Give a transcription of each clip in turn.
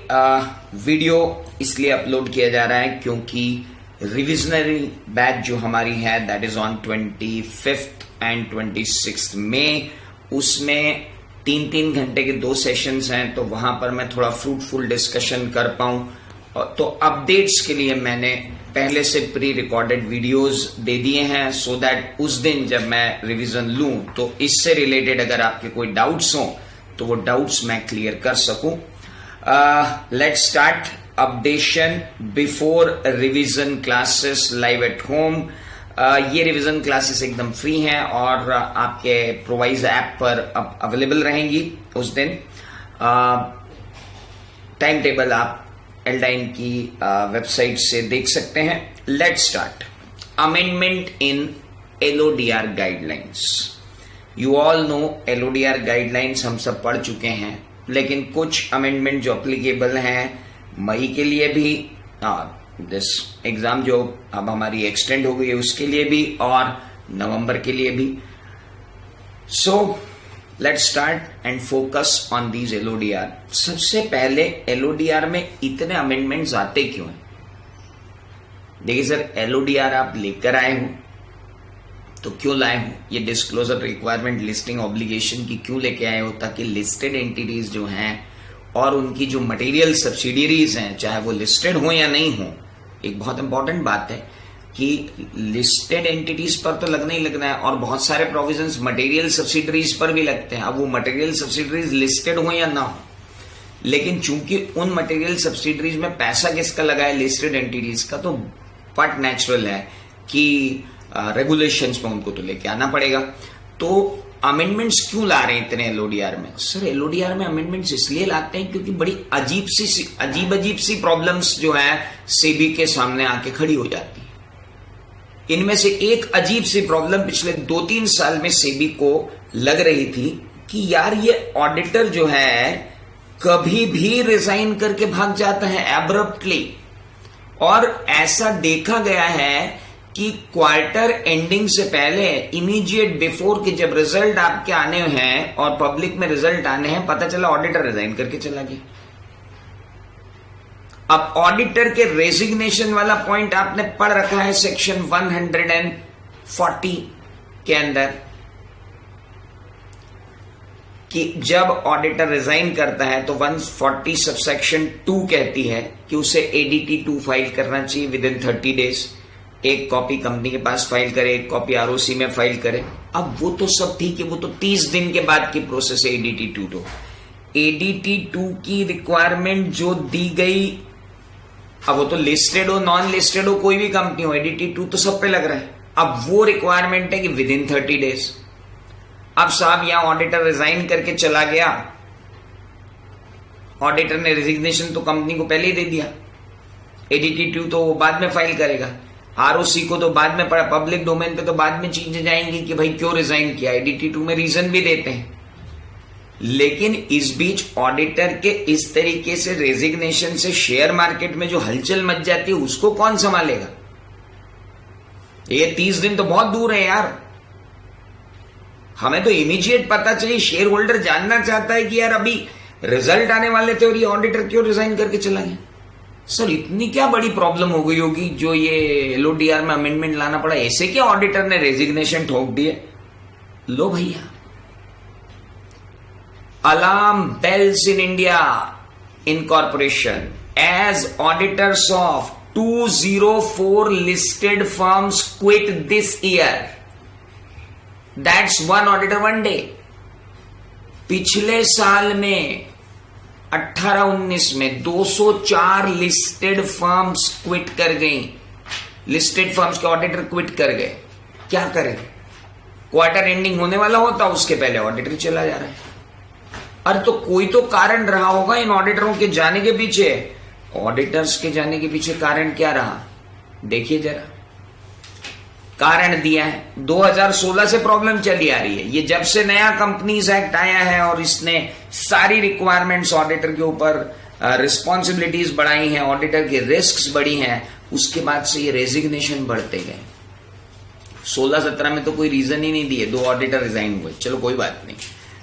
Video इसलिए upload किया जा रहा है क्योंकि रिविजनरी बैच जो हमारी है दैट इज ऑन 25 एंड 26 मई, उसमें 3-3 घंटे के 2 सेशंस हैं, तो वहां पर मैं थोड़ा फ्रूटफुल डिस्कशन कर पाऊं। तो अपडेट्स के लिए मैंने पहले से प्री रिकॉर्डेड वीडियोस दे दिए हैं सो दैट उस दिन जब मैं रिवीजन लूं तो इससे रिलेटेड अगर आपके कोई डाउट्स हो तो वो डाउट्स मैं क्लियर कर सकूं। Let's start updation before revision classes live at home. ये रिवीजन क्लासेस एकदम फ्री हैं और आपके प्रोवाइज ऐप पर अब अवेलेबल रहेंगी उस दिन। टाइम टेबल आप एल्डाइन की वेबसाइट से देख सकते हैं। Let's start. Amendment in LODR guidelines. You all know LODR guidelines हम सब पढ़ चुके हैं, लेकिन कुछ अमेंडमेंट जो अप्लीकेबल हैं मई के लिए भी, दिस एग्जाम जो अब हमारी एक्सटेंड हो गई है उसके लिए भी, और नवंबर के लिए भी। So let's start and focus on these LODR। सबसे पहले LODR में इतने अमेंडमेंट्स आते क्यों हैं? देखिए सर, LODR आप लेकर आए हो तो क्यों लाए हो? ये डिस्क्लोजर रिक्वायरमेंट लिस्टिंग ऑब्लिगेशन की क्यों लेके आए हो? ताकि लिस्टेड एंटिटीज जो हैं और उनकी जो मटेरियल सब्सिडियरीज हैं, चाहे वो लिस्टेड हो या नहीं हो, एक बहुत इंपॉर्टेंट बात है कि लिस्टेड एंटिटीज पर तो लगना ही लगना है, और बहुत सारे प्रोविजंस मटेरियल सब्सिडरीज पर भी लगते हैं। अब वो मटेरियल सब्सिडरीज लिस्टेड हो या ना हो, लेकिन चूंकि उन मटेरियल सब्सिडरीज में पैसा किसका लगा है, लिस्टेड एंटिटीज का, तो बट नेचुरल है कि रेगुलेशंस में उनको तो लेके आना पड़ेगा। तो अमेंडमेंट्स क्यों ला रहे हैं इतने LODR में? सर, LODR में अमेंडमेंट्स इसलिए लाते हैं क्योंकि बड़ी अजीब सी प्रॉब्लम्स जो है सेबी के सामने आके खड़ी हो जाती है। इनमें से एक अजीब सी प्रॉब्लम पिछले 2-3 साल में सेबी को लग रही थी कि यार ये ऑडिटर जो है कभी भी रिजाइन करके भाग जाता है एब्रप्टली, और ऐसा देखा गया है कि क्वार्टर एंडिंग से पहले, इमीडिएट बिफोर कि जब रिजल्ट आपके आने हैं और पब्लिक में रिजल्ट आने हैं, पता चला ऑडिटर रिजाइन करके चला गया। अब ऑडिटर के रेजिग्नेशन वाला पॉइंट आपने पढ़ रखा है सेक्शन 140 के अंदर, कि जब ऑडिटर रिजाइन करता है तो 140 सबसेक्शन 2 कहती है कि उसे ADT 2 फाइल करना चाहिए विद इन 30 डेज। एक कॉपी कंपनी के पास फाइल करे, एक कॉपी ROC में फाइल करे। अब वो तो सब ठीक है, वो तो 30 दिन के बाद की प्रोसेस है ADT 2। तो ADT 2 की रिक्वायरमेंट जो दी गई, अब वो तो लिस्टेड हो नॉन लिस्टेड हो कोई भी कंपनी हो, ADT 2 तो सब पे लग रहा है। अब वो रिक्वायरमेंट है कि विद इन 30 डेज। अब साहब यहां ऑडिटर रिजाइन करके चला गया, ऑडिटर ने रेजिग्नेशन तो कंपनी को पहले ही दे दिया, ADT 2 तो वो बाद में फाइल करेगा, ROC को तो बाद में पड़ा, पब्लिक डोमेन पे तो बाद में चीजें जाएंगी कि भाई क्यों रिजाइन किया। ADT 2 में रीजन भी देते हैं, लेकिन इस बीच ऑडिटर के इस तरीके से रेजिग्नेशन से शेयर मार्केट में जो हलचल मच जाती है उसको कौन संभालेगा? ये 30 दिन तो बहुत दूर है यार। हमें तो इमीडिएट पता चाहिए। शेयर होल्डर जानना चाहता है कि यार अभी रिजल्ट आने वाले थे और ये ऑडिटर क्यों रिजाइन करके चला गया। सर, इतनी क्या बड़ी प्रॉब्लम हो गई होगी जो ये LODR में अमेंडमेंट लाना पड़ा? ऐसे क्या ऑडिटर ने रेजिग्नेशन ठोक दिए? लो भैया, alarm bells in India incorporation as auditors of 204 listed firms quit this year. That's one auditor one day. पिछले साल में 18-19 में 204 लिस्टेड फर्म्स क्विट कर गई। लिस्टेड फर्म्स के ऑडिटर क्विट कर गए। क्या करें? क्वार्टर एंडिंग होने वाला होता, उसके पहले ऑडिटर चला जा रहा है। अरे तो कोई तो कारण रहा होगा इन ऑडिटरों के जाने के पीछे। ऑडिटर्स के जाने के पीछे कारण क्या रहा? देखिए जरा, कारण दिया है 2016 से प्रॉब्लम चली आ रही है। ये जब से नया कंपनीज एक्ट आया है और इसने सारी रिक्वायरमेंट्स ऑडिटर के ऊपर रिस्पॉन्सिबिलिटीज बढ़ाई हैं, ऑडिटर की रिस्क्स बढ़ी हैं, उसके बाद से ये रेजिग्नेशन बढ़ते गए। 16-17 में तो कोई रीजन ही नहीं दिए, 2 ऑडिटर रिजाइन हुए, चलो कोई बात नहीं।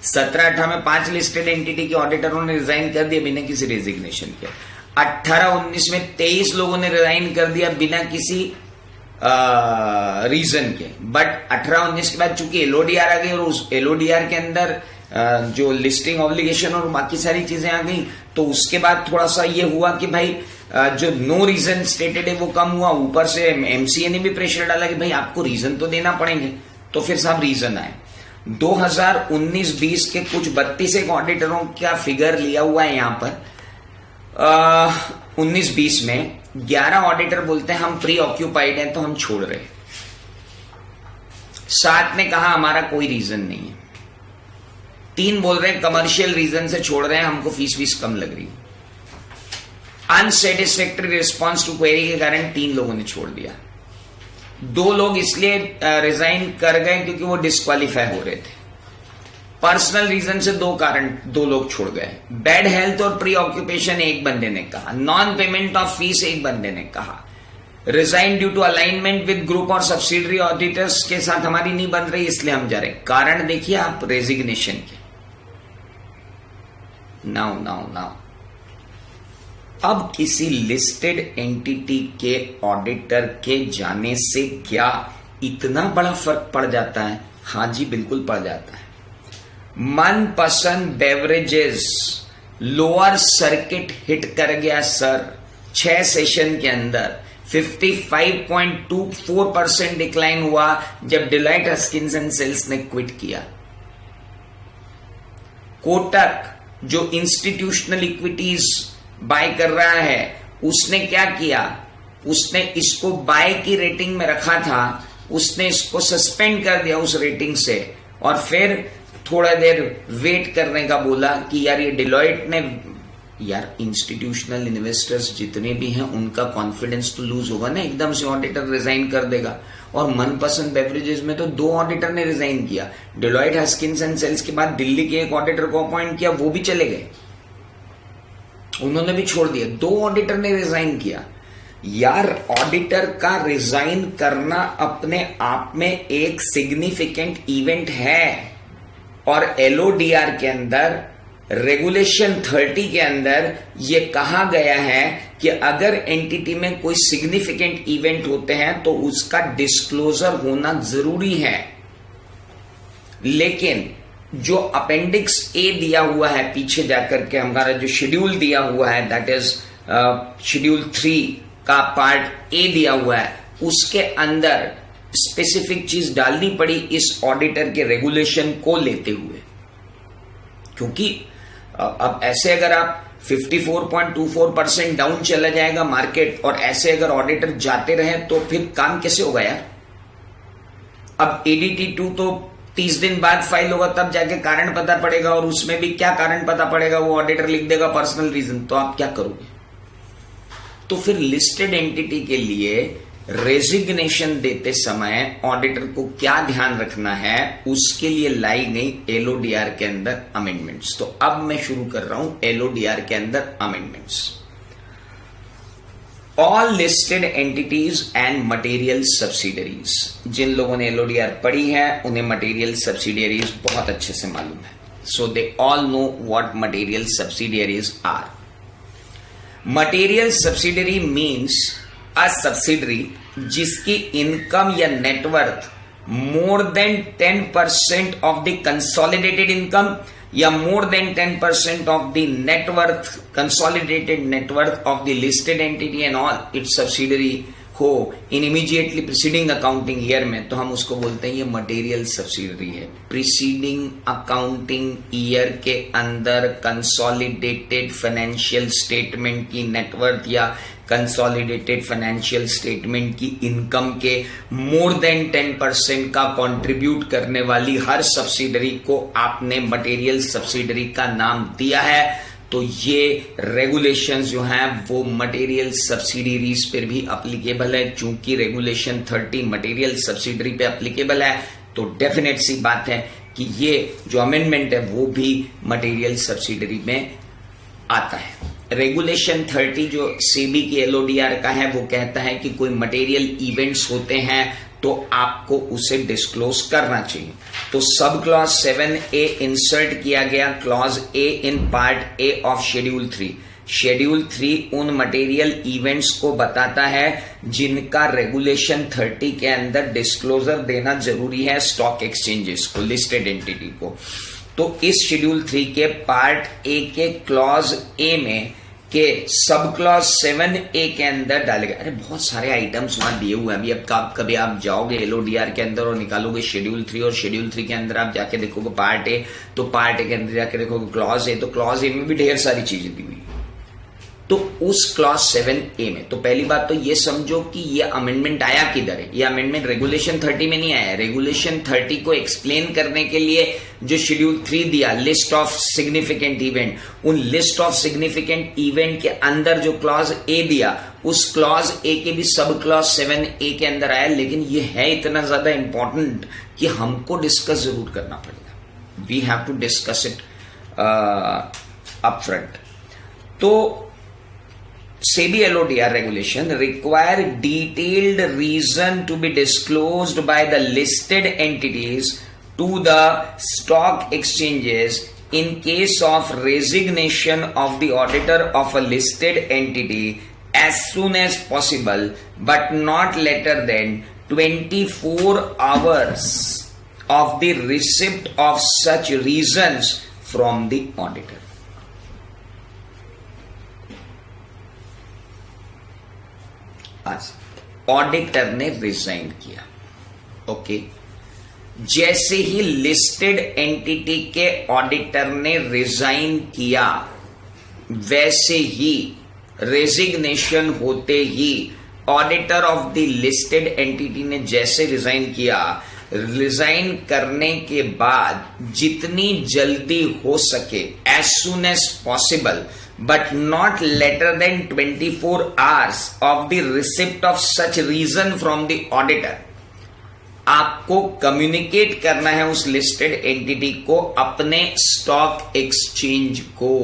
17-18 में 5 लिस्टेड एंटिटी के ऑडिटरों ने रिजाइन कर दिया बिना किसी रेजिग्नेशन के। 18-19 में 23 लोगों ने रिजाइन कर दिया बिना किसी रीजन के। बट 18-19 के बाद चूंकि एलओडीआर आ गई और उस एलओडीआर के अंदर जो लिस्टिंग ऑब्लिगेशन और बाकी सारी चीजें आ गई, तो उसके बाद थोड़ा सा ये हुआ कि भाई जो नो रीजन स्टेटेड है वो कम हुआ। ऊपर से एमसीए ने भी प्रेशर डाला कि भाई आपको रीजन तो देना पड़ेंगे, तो फिर साहब रीजन आए। 2019-20 के कुछ 32 ऑडिटरों का फिगर लिया हुआ है यहां पर। 19-20 में 11 ऑडिटर बोलते हैं हम प्री ऑक्यूपाइड हैं तो हम छोड़ रहे। 7 ने कहा हमारा कोई रीजन नहीं है। 3 बोल रहे हैं कमर्शियल रीजन से छोड़ रहे हैं, हमको फीस कम लग रही है। अनसेटिस्फैक्टरी रिस्पॉन्स टू क्वेरी के कारण 3 लोगों ने छोड़ दिया। 2 लोग इसलिए रिजाइन कर गए क्योंकि वो डिस्क्वालीफाई हो रहे थे। पर्सनल रीजन से 2 लोग छोड़ गए। बैड हेल्थ और प्री ऑक्यूपेशन एक बंदे ने कहा। नॉन पेमेंट ऑफ फीस एक बंदे ने कहा। Resign due to alignment with group और सब्सिडरी ऑडिटर्स के साथ हमारी नहीं बन रही इसलिए हम जा रहे। कारण देखिए आप रेजिग्नेशन के। नाउ अब किसी लिस्टेड एंटिटी के ऑडिटर के जाने से क्या इतना बड़ा फर्क पड़ जाता है? हां जी, बिल्कुल पड़ जाता है। मनपसंद बेवरेजेस लोअर सर्किट हिट कर गया सर। 6 सेशन के अंदर 55.24% डिक्लाइन हुआ जब डिलाइट हस्किंस एंड सेल्स ने क्विट किया। कोटक जो इंस्टीट्यूशनल इक्विटीज बाय कर रहा है, उसने क्या किया? उसने इसको बाय की रेटिंग में रखा था, उसने इसको सस्पेंड कर दिया उस रेटिंग से और फिर थोड़ा देर वेट करने का बोला कि यार ये डिलॉयट ने, यार इंस्टीट्यूशनल इन्वेस्टर्स जितने भी हैं उनका कॉन्फिडेंस तो लूज होगा ना, एकदम से ऑडिटर रिजाइन कर देगा। और मनपसंद बेवरेजेस में तो 2 ऑडिटर ने रिजाइन किया। डिलॉयट हस्किंस एंड सेल्स के बाद दिल्ली के एक ऑडिटर को अपॉइंट किया, वो भी चले गए, उन्होंने भी छोड़ दिया। 2 ऑडिटर ने रिजाइन किया। यार ऑडिटर का रिजाइन करना अपने आप में एक सिग्निफिकेंट इवेंट है और एलओडीआर के अंदर रेगुलेशन 30 के अंदर यह कहा गया है कि अगर एंटिटी में कोई सिग्निफिकेंट इवेंट होते हैं तो उसका डिस्क्लोजर होना जरूरी है। लेकिन जो अपेंडिक्स ए दिया हुआ है पीछे जाकर के, हमारा जो शेड्यूल दिया हुआ है, दैट इज शेड्यूल 3 का पार्ट ए दिया हुआ है, उसके अंदर स्पेसिफिक चीज डालनी पड़ी इस ऑडिटर के रेगुलेशन को लेते हुए। क्योंकि अब ऐसे अगर आप 54.24% डाउन चला जाएगा मार्केट और ऐसे अगर ऑडिटर जाते रहे तो फिर काम कैसे होगा यार? अब एडीटी 2 तो 30 दिन बाद फाइल होगा, तब जाके कारण पता पड़ेगा और उसमें भी क्या कारण पता पड़ेगा? वो ऑडिटर लिख देगा पर्सनल रीजन, तो आप क्या करोगे? तो फिर लिस्टेड एंटिटी के लिए रेजिग्नेशन देते समय ऑडिटर को क्या ध्यान रखना है, उसके लिए लाई गई एलओडीआर के अंदर अमेंडमेंट्स। तो अब मैं शुरू कर रहा हूं एलओडीआर के अंदर amendments. All listed entities and material subsidiaries. जिन लोगों ने एलओडीआर पढ़ी है उन्हें मटेरियल सब्सिडरीज बहुत अच्छे से मालूम है। So they all know what material subsidiaries are. Material subsidiary means a subsidiary जिसकी इनकम या net worth more than 10% of the consolidated income या more than 10% of the net worth, consolidated net worth of the listed entity and all its subsidiary हो in immediately preceding accounting year में, तो हम उसको बोलते हैं ये मटेरियल सब्सिडरी है। प्रीसीडिंग अकाउंटिंग ईयर के अंदर कंसोलिडेटेड फाइनेंशियल स्टेटमेंट की नेटवर्थ या कंसोलिडेटेड फाइनेंशियल स्टेटमेंट की इनकम के मोर देन 10% का कंट्रीब्यूट करने वाली हर सब्सिडरी को आपने मटेरियल सब्सिडरी का नाम दिया है। तो ये रेगुलेशंस जो हैं वो मटेरियल सब्सिडरीज पर भी अप्लीकेबल है। चूंकि रेगुलेशन 30 मटेरियल सब्सिडरी पे अप्लीकेबल है तो डेफिनेट सी बात है कि ये जो अमेंडमेंट है वो भी मटेरियल सब्सिडरी में आता है। रेगुलेशन 30 जो सेबी की एलओडीआर का है वो कहता है कि कोई मटेरियल इवेंट्स होते हैं तो आपको उसे डिस्क्लोज करना चाहिए। तो सब क्लॉज 7A इंसर्ट किया गया, clause A in part A of schedule 3। Schedule 3 उन मटेरियल इवेंट्स को बताता है जिनका रेगुलेशन 30 के अंदर डिस्क्लोजर देना जरूरी है स्टॉक एक्सचेंजेस को, लिस्टेड एंटिटी को। तो इस शेड्यूल 3 के पार्ट ए के क्लॉज ए में के सब क्लॉज 7A के अंदर डाले गए। अरे बहुत सारे आइटम्स वहां दिए हुए हैं। अभी अब कभी आप जाओगे LODR के अंदर और निकालोगे शेड्यूल 3, और शेड्यूल 3 के अंदर आप जाके देखोगे पार्ट ए, तो पार्ट ए के अंदर जाके देखोगे क्लॉज ए, तो क्लॉज ए में भी ढेर सारी चीजें दी हुई है। तो उस क्लॉज 7A में तो पहली बात तो ये समझो कि ये अमेंडमेंट आया किधर है। ये अमेंडमेंट रेगुलेशन 30 में नहीं आया है। रेगुलेशन 30 को एक्सप्लेन करने के लिए जो शेड्यूल 3 दिया, लिस्ट ऑफ सिग्निफिकेंट इवेंट, उन लिस्ट ऑफ सिग्निफिकेंट इवेंट के अंदर जो क्लॉज ए दिया, उस क्लॉज ए के भी सब क्लॉज 7A के अंदर आया। लेकिन ये है इतना ज्यादा इंपॉर्टेंट कि हमको डिस्कस जरूर करना पड़ेगा। We have to discuss it upfront. तो SEBI LODR regulation require detailed reason to be disclosed by the listed entities to the stock exchanges in case of resignation of the auditor of a listed entity as soon as possible, but not later than 24 hours of the receipt of such reasons from the auditor. Auditor ने resign किया, okay. जैसे ही listed entity के auditor ने resign किया, वैसे ही resignation होते ही auditor of the listed entity ने जैसे रिजाइन किया, रिजाइन करने के बाद जितनी जल्दी हो सके, as soon as possible, but not later than 24 hours of the receipt of such reason from the auditor, आपको कम्युनिकेट करना है उस लिस्टेड एंटिटी को, अपने स्टॉक एक्सचेंज को।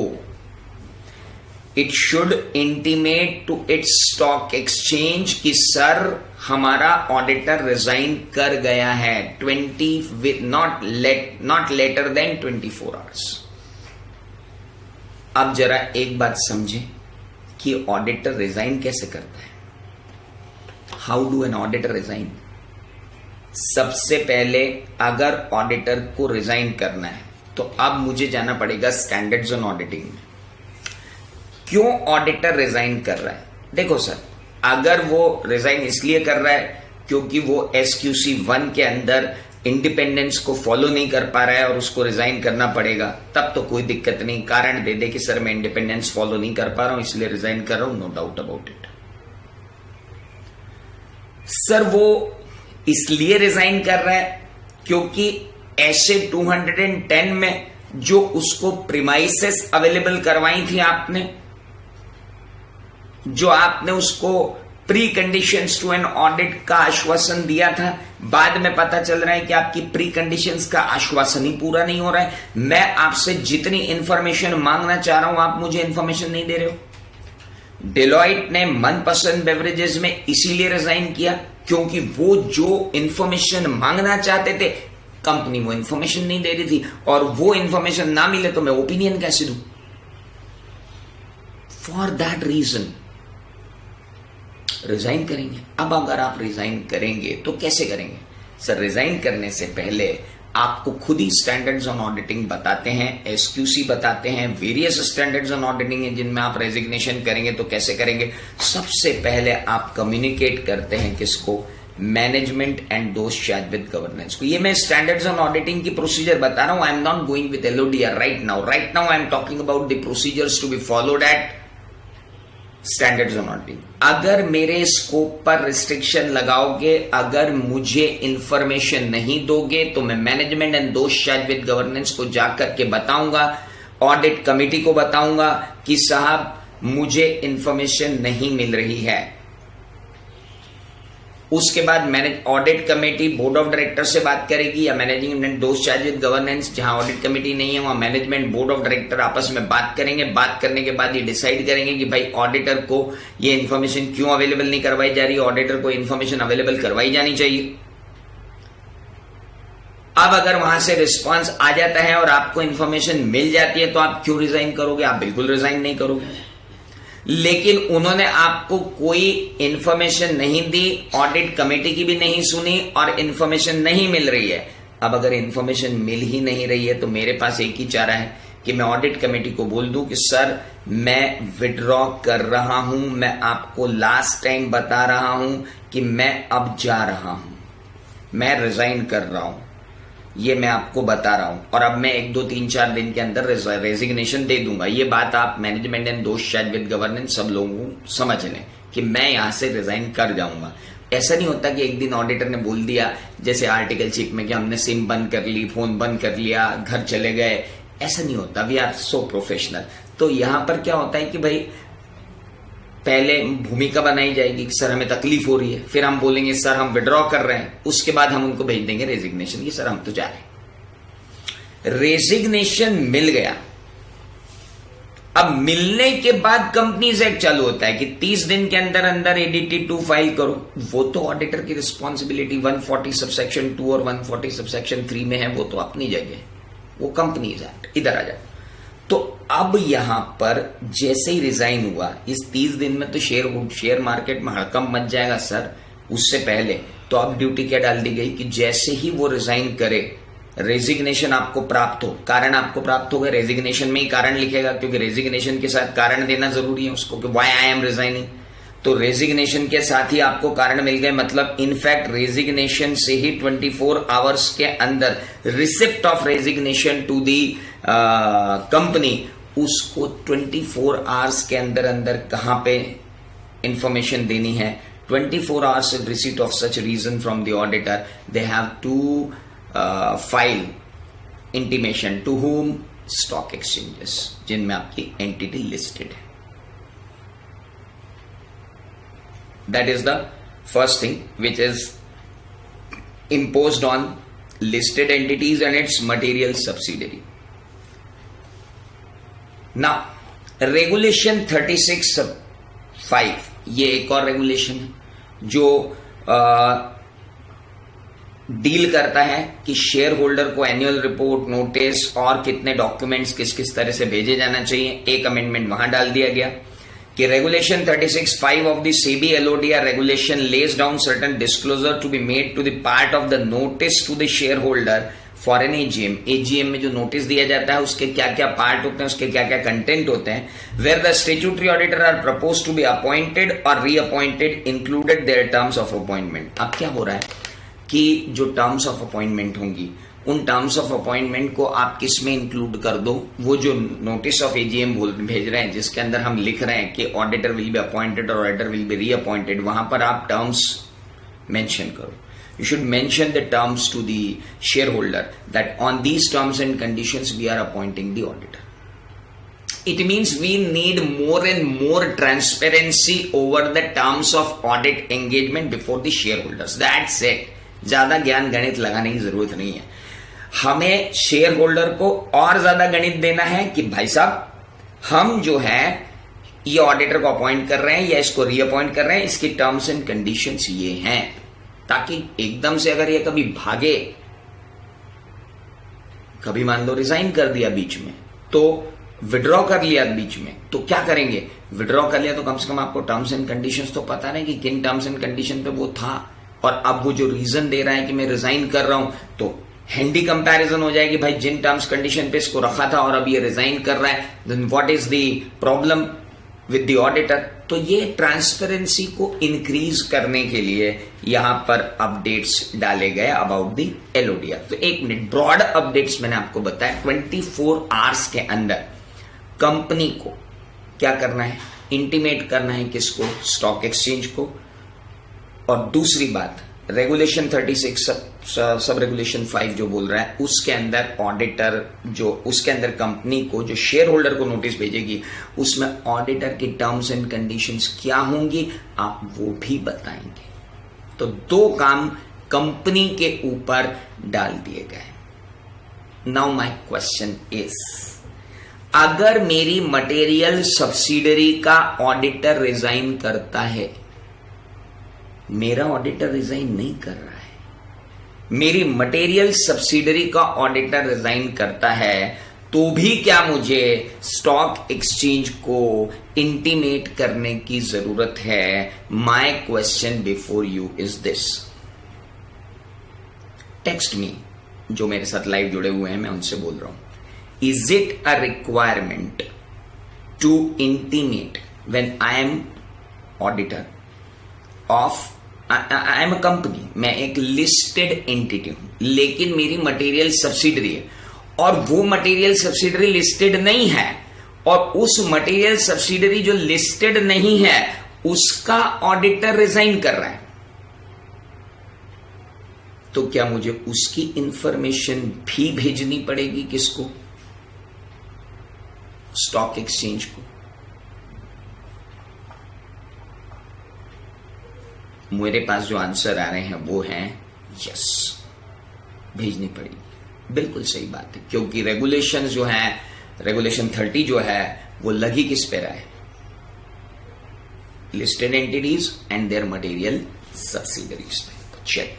It should intimate to its stock exchange कि सर हमारा auditor resign कर गया है, नॉट लेटर देन 24 आवर्स। अब जरा एक बात समझें कि ऑडिटर रिजाइन कैसे करता है। How do an auditor resign? सबसे पहले अगर ऑडिटर को रिजाइन करना है तो अब मुझे जाना पड़ेगा स्टैंडर्ड्स ऑन ऑडिटिंग में। क्यों ऑडिटर रिजाइन कर रहा है? देखो सर, अगर वो रिजाइन इसलिए कर रहा है क्योंकि वो SQC 1 के अंदर इंडिपेंडेंस को फॉलो नहीं कर पा रहा है और उसको रिजाइन करना पड़ेगा, तब तो कोई दिक्कत नहीं। कारण दे दे कि सर मैं इंडिपेंडेंस फॉलो नहीं कर पा रहा हूं इसलिए रिजाइन कर रहा हूं, no doubt about it. Sir वो इसलिए रिजाइन कर रहा है क्योंकि ऐसे 210 में जो उसको प्रीमाइसेस अवेलेबल करवाई थी आपने, जो आपने उसको preconditions to an audit का आश्वासन दिया था, बाद में पता चल रहा है कि आपकी प्री कंडीशंस का आश्वासन ही पूरा नहीं हो रहा है। मैं आपसे जितनी इंफॉर्मेशन मांगना चाह रहा हूं आप मुझे इंफॉर्मेशन नहीं दे रहे हो। डेलॉइट ने मनपसंद बेवरेजेस में इसीलिए रिजाइन किया क्योंकि वो जो इंफॉर्मेशन मांगना चाहते थे कंपनी वो इंफॉर्मेशन नहीं दे रही थी, और वो इंफॉर्मेशन ना मिले तो मैं ओपिनियन कैसे दूं। फॉर दैट रीजन रिजाइन करेंगे। अब अगर आप रिजाइन करेंगे तो कैसे करेंगे? सर रिजाइन करने से पहले आपको खुद ही स्टैंडर्ड्स ऑन ऑडिटिंग बताते हैं, SQC बताते हैं, वेरियस स्टैंडर्ड्स ऑन ऑडिटिंग है जिनमें आप रेजिग्नेशन करेंगे तो कैसे करेंगे। सबसे पहले आप कम्युनिकेट करते हैं किसको? Management and those charge with governance को। ये मैं स्टैंडर्ड्स ऑन ऑडिटिंग की प्रोसीजर बता रहा हूं। I am not going with LODR right now I am talking about the procedures to be followed at standards on auditing. अगर मेरे scope पर रिस्ट्रिक्शन लगाओगे, अगर मुझे इंफॉर्मेशन नहीं दोगे तो मैं मैनेजमेंट एंड दोस्त चार्ज विद गवर्नेंस को जाकर के बताऊंगा, ऑडिट कमिटी को बताऊंगा कि साहब मुझे इंफॉर्मेशन नहीं मिल रही है। उसके बाद manage audit committee board of director से बात करेगी, या मैनेजिंग दोस्त चार्ज विद गवर्नेंस, जहां ऑडिट कमेटी नहीं है वहां मैनेजमेंट बोर्ड ऑफ डायरेक्टर आपस में बात करेंगे। बात करने के बाद ये डिसाइड करेंगे कि भाई ऑडिटर को ये इन्फॉर्मेशन क्यों अवेलेबल नहीं करवाई जा रही, ऑडिटर को इन्फॉर्मेशन अवेलेबल करवाई जानी चाहिए। अब अगर वहां से रिस्पांस आ जाता है और आपको इन्फॉर्मेशन मिल जाती है तो आप क्यों रिजाइन करोगे? आप बिल्कुल रिजाइन नहीं करोगे। लेकिन उन्होंने आपको कोई इन्फॉर्मेशन नहीं दी, ऑडिट कमेटी की भी नहीं सुनी और इन्फॉर्मेशन नहीं मिल रही है। अब अगर इन्फॉर्मेशन मिल ही नहीं रही है तो मेरे पास एक ही चारा है कि मैं ऑडिट कमेटी को बोल दूं कि सर मैं विड्रॉ कर रहा हूं, मैं आपको लास्ट टाइम बता रहा हूं कि मैं अब जा रहा हूं, मैं रिजाइन कर रहा हूं, ये मैं आपको बता रहा हूं और अब मैं 1, 2, 3, 4 दिन के अंदर रेजिग्नेशन दे दूंगा। ये बात आप मैनेजमेंट एंड दोस्त शायद विद गवर्नेंस सब लोगों को समझ लें कि मैं यहां से रिजाइन कर जाऊंगा। ऐसा नहीं होता कि एक दिन ऑडिटर ने बोल दिया जैसे आर्टिकल 6 में कि हमने सिम बंद कर ली, फोन बंद कर लिया, घर चले गए। ऐसा नहीं होता, वी आर सो प्रोफेशनल। तो यहां पर क्या होता है कि भाई पहले भूमिका बनाई जाएगी कि सर हमें तकलीफ हो रही है, फिर हम बोलेंगे सर हम विड्रॉ कर रहे हैं, उसके बाद हम उनको भेज देंगे रेजिग्नेशन, ये सर हम तो जा रहे हैं। रेजिग्नेशन मिल गया, अब मिलने के बाद कंपनीज एक्ट चालू होता है कि 30 दिन के अंदर अंदर एडीटी 2 फाइल करो। वो तो ऑडिटर की रिस्पॉन्सिबिलिटी 140 सबसेक्शन 2 और 140 सबसेक्शन 3 में है, वो तो अपनी जगह, वो कंपनीज एक्ट। इधर आ जाओ। तो अब यहां पर जैसे ही रिजाइन हुआ, इस 30 दिन में तो शेयर मार्केट में हड़कंप मच जाएगा सर। उससे पहले तो अब ड्यूटी क्या डाल दी गई कि जैसे ही वो रिजाइन करे, रेजिग्नेशन आपको प्राप्त हो, कारण आपको प्राप्त हो गए, रेजिग्नेशन में ही कारण लिखेगा क्योंकि रेजिग्नेशन के साथ कारण देना जरूरी है उसको कि व्हाई आई एम रिजाइनिंग। तो रेजिग्नेशन के साथ ही आपको कारण मिल गए, मतलब इनफैक्ट रेजिग्नेशन से ही 24 आवर्स के अंदर receipt of resignation to the company, उसको 24 आवर्स के अंदर अंदर कहां पे इंफॉर्मेशन देनी है। 24 hours of receipt of such reason from the auditor, they have to file intimation to whom? Stock exchanges जिनमें आपकी एंटिटी लिस्टेड है। That is the first thing which is imposed on listed entities and its material subsidiary. Now, Regulation 36(5) ये एक और regulation है जो deal करता है कि शेयर होल्डर को एनुअल रिपोर्ट, नोटिस और कितने डॉक्यूमेंट्स किस किस तरह से भेजे जाना चाहिए। एक अमेंडमेंट वहां डाल दिया गया कि regulation 36(5) of the SEBI LODR regulation lays down certain disclosure to be made to the part of the notice to the shareholder for an AGM. AGM में जो नोटिस दिया जाता है उसके क्या क्या पार्ट होते हैं, उसके क्या क्या कंटेंट होते हैं। Where the statutory auditor are proposed to be appointed or reappointed included their terms of appointment. अब क्या हो रहा है कि जो टर्म्स ऑफ अपॉइंटमेंट होंगी उन टर्म्स ऑफ अपॉइंटमेंट को आप किस में इंक्लूड कर दो। वो जो नोटिस ऑफ एजीएम भेज रहे हैं जिसके अंदर हम लिख रहे हैं कि ऑडिटर विल बी अपॉइंटेड और ऑडिटर विल बी रीअपॉइंटेड, वहां पर आप टर्म्स मेंशन करो। You should mention the terms to the shareholder that on these terms and conditions we are appointing the auditor. It means we need more and more transparency over the terms of audit engagement before the shareholders. That's it. ज्यादा ज्ञान गणित लगाने की जरूरत नहीं है। हमें share holder को और ज्यादा गणित देना है कि भाई साहब हम जो है ये ऑडिटर को अपॉइंट कर रहे हैं या इसको रीअपॉइंट कर रहे हैं, इसकी टर्म्स एंड कंडीशंस ये हैं, ताकि एकदम से अगर ये कभी भागे, कभी मान लो रिजाइन कर दिया बीच में, तो विड्रॉ कर लिया बीच में, तो क्या करेंगे? विड्रॉ कर लिया तो कम से कम आपको टर्म्स एंड कंडीशंस तो पता नहीं कि किन टर्म्स एंड कंडीशन पे वो था, और अब वो जो रीजन दे रहा है कि मैं रिजाइन कर रहा हूं, तो हैंडी कंपैरिजन हो जाएगी भाई जिन टर्म्स कंडीशन पे इसको रखा था और अब ये रिजाइन कर रहा है, then what is the problem with the auditor. तो ये ट्रांसपेरेंसी को इंक्रीज करने के लिए यहां पर अपडेट्स डाले गए अबाउट द एलओडीआर। तो एक मिनट, ब्रॉड अपडेट्स मैंने आपको बताया। 24 आवर्स के अंदर कंपनी को क्या करना है? इंटीमेट करना है किसको? स्टॉक एक्सचेंज को। और दूसरी बात, रेगुलेशन 36 सब रेगुलेशन 5 जो बोल रहा है उसके अंदर ऑडिटर जो उसके अंदर कंपनी को जो शेयर होल्डर को नोटिस भेजेगी उसमें ऑडिटर की टर्म्स एंड कंडीशंस क्या होंगी आप वो भी बताएंगे। तो 2 काम कंपनी के ऊपर डाल दिए गए। नाउ माय क्वेश्चन इज, अगर मेरी मटेरियल सब्सिडरी का ऑडिटर रिजाइन करता है, मेरा ऑडिटर रिजाइन नहीं कर रहा है, मेरी मटेरियल सब्सिडरी का ऑडिटर रिजाइन करता है, तो भी क्या मुझे स्टॉक एक्सचेंज को इंटीमेट करने की जरूरत है? My question before you is this. Text me, जो मेरे साथ लाइव जुड़े हुए हैं, मैं उनसे बोल रहा हूं, is it a requirement to intimate when I am auditor of I am a company, मैं एक listed entity हूं, लेकिन मेरी मटेरियल सब्सिडरी है और वो मटेरियल सब्सिडरी लिस्टेड नहीं है, और उस मटेरियल सब्सिडरी जो लिस्टेड नहीं है उसका ऑडिटर रिजाइन कर रहा है, तो क्या मुझे उसकी इंफॉर्मेशन भी भेजनी पड़ेगी? किसको? स्टॉक एक्सचेंज को। मेरे पास जो आंसर आ रहे हैं वो हैं यस, भेजनी पड़ेगी। बिल्कुल सही बात है, क्योंकि रेगुलेशन जो है, रेगुलेशन 30 जो है वो लगी किस पे रहा है? Listed entities and their material subsidiaries पे। चलिए,